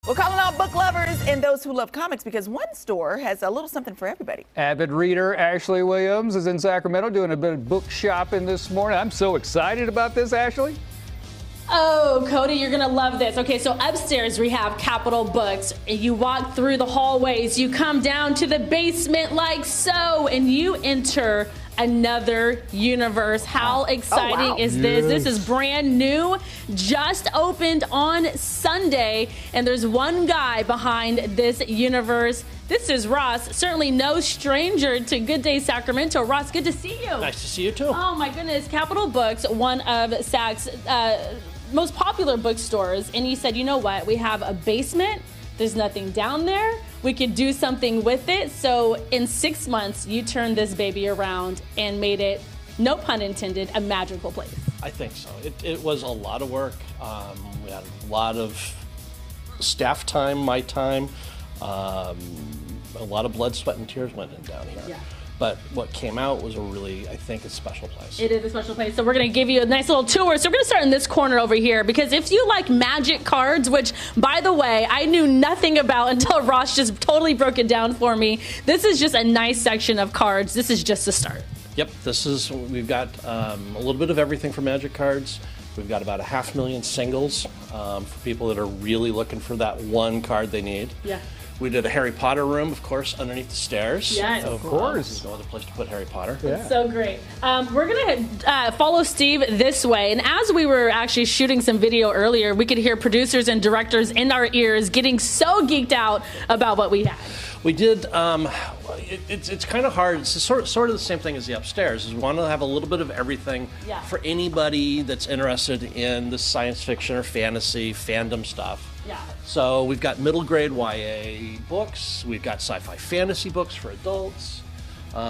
We're calling all book lovers and those who love comics because one store has a little something for everybody. Avid reader Ashley Williams is in Sacramento doing a bit of book shopping this morning. I'm so excited about this, Ashley. Oh, Cody, you're going to love this. Okay, so upstairs we have Capitol Books. You walk through the hallways, you come down to the basement like so, and you enter another universe. How exciting is this? This is brand new, just opened on Sunday, and there's one guy behind this universe. This is Ross, certainly no stranger to Good Day Sacramento. Ross, good to see you. Nice to see you too. Oh my goodness, Capitol Books, one of Sac's most popular bookstores, and you said, you know what, we have a basement, there's nothing down there, we could do something with it. So in 6 months, you turned this baby around and made it, no pun intended, a magical place. I think so. It was a lot of work. We had a lot of staff time, my time, a lot of blood, sweat, and tears went in down here. Yeah. But what came out was a really, I think, a special place. It is a special place. So we're going to give you a nice little tour. So we're going to start in this corner over here because if you like magic cards, which, by the way, I knew nothing about until Ross just totally broke it down for me, this is just a nice section of cards. This is just a start. Yep, we've got a little bit of everything for magic cards. We've got about 500,000 singles for people that are really looking for that one card they need. Yeah. We did a Harry Potter room, of course, underneath the stairs. Yes. Of course. There's no other place to put Harry Potter. Yeah. So great. We're going to follow Steve this way. And as we were actually shooting some video earlier, we could hear producers and directors in our ears getting so geeked out about what we had. We did, it's kind of hard. It's sort of the same thing as the upstairs. Is we want to have a little bit of everything for anybody that's interested in the science fiction or fantasy, fandom stuff. Yeah. So we've got middle grade YA books. We've got sci-fi fantasy books for adults.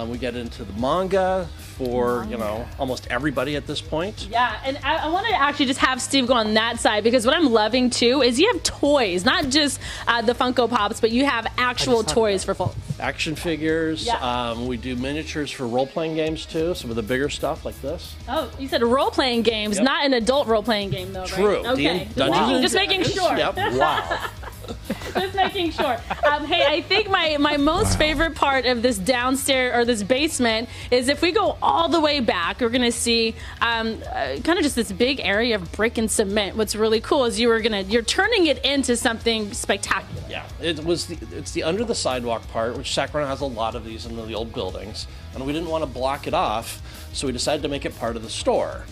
We get into the manga for, you know, almost everybody at this point. Yeah, and I want to actually just have Steve go on that side because what I'm loving too is you have toys, not just the Funko Pops, but you have actual toys for folks. Action figures. Yeah. We do miniatures for role-playing games too, some of the bigger stuff like this. Oh, you said role-playing games, not an adult role-playing game though, right? True. Okay. Dungeons Just making sure. Yep. Wow. Just making sure. Hey, I think my most favorite part of this downstairs or this basement is if we go all the way back, we're gonna see kind of just this big area of brick and cement. What's really cool is you're turning it into something spectacular. Yeah, it's the under the sidewalk part, which Sacramento has a lot of these in the old buildings, and we didn't want to block it off, so we decided to make it part of the store.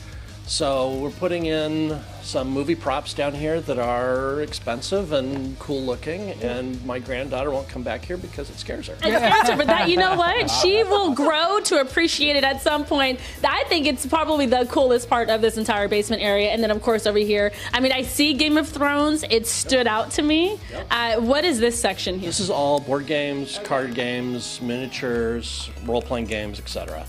So we're putting in some movie props down here that are expensive and cool looking, and my granddaughter won't come back here because it scares her. It scares her, but that, you know what? She will grow to appreciate it at some point. I think it's probably the coolest part of this entire basement area. And then, of course, over here, I mean, I see Game of Thrones. It stood out to me. What is this section here? This is all board games, card games, miniatures, role-playing games, etc.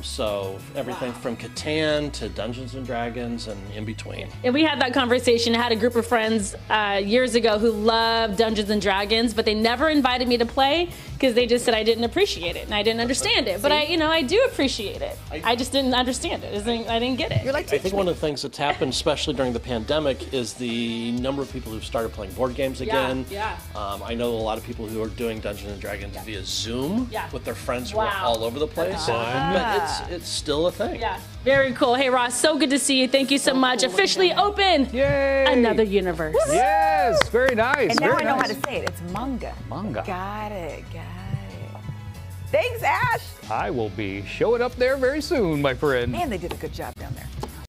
So everything from Catan to Dungeons and Dragons and in between. And we had that conversation. I had a group of friends years ago who loved Dungeons and Dragons, but they never invited me to play because they just said I didn't appreciate it and I didn't understand it. But I do appreciate it. I just didn't understand it. I didn't get it. You're like, I think one of the things that's happened, especially during the pandemic, is the number of people who've started playing board games again. Yeah. I know a lot of people who are doing Dungeons and Dragons via Zoom with their friends who are Wow. all over the place. But it's still a thing. Yeah, very cool. Hey, Ross, so good to see you. Thank you so much. Officially open. Yay! Another universe. Yes, very nice. and now very I know nice. how to say it. It's manga. Manga. Got it. Thanks, Ash. I will be showing up there very soon, my friend. Man, they did a good job.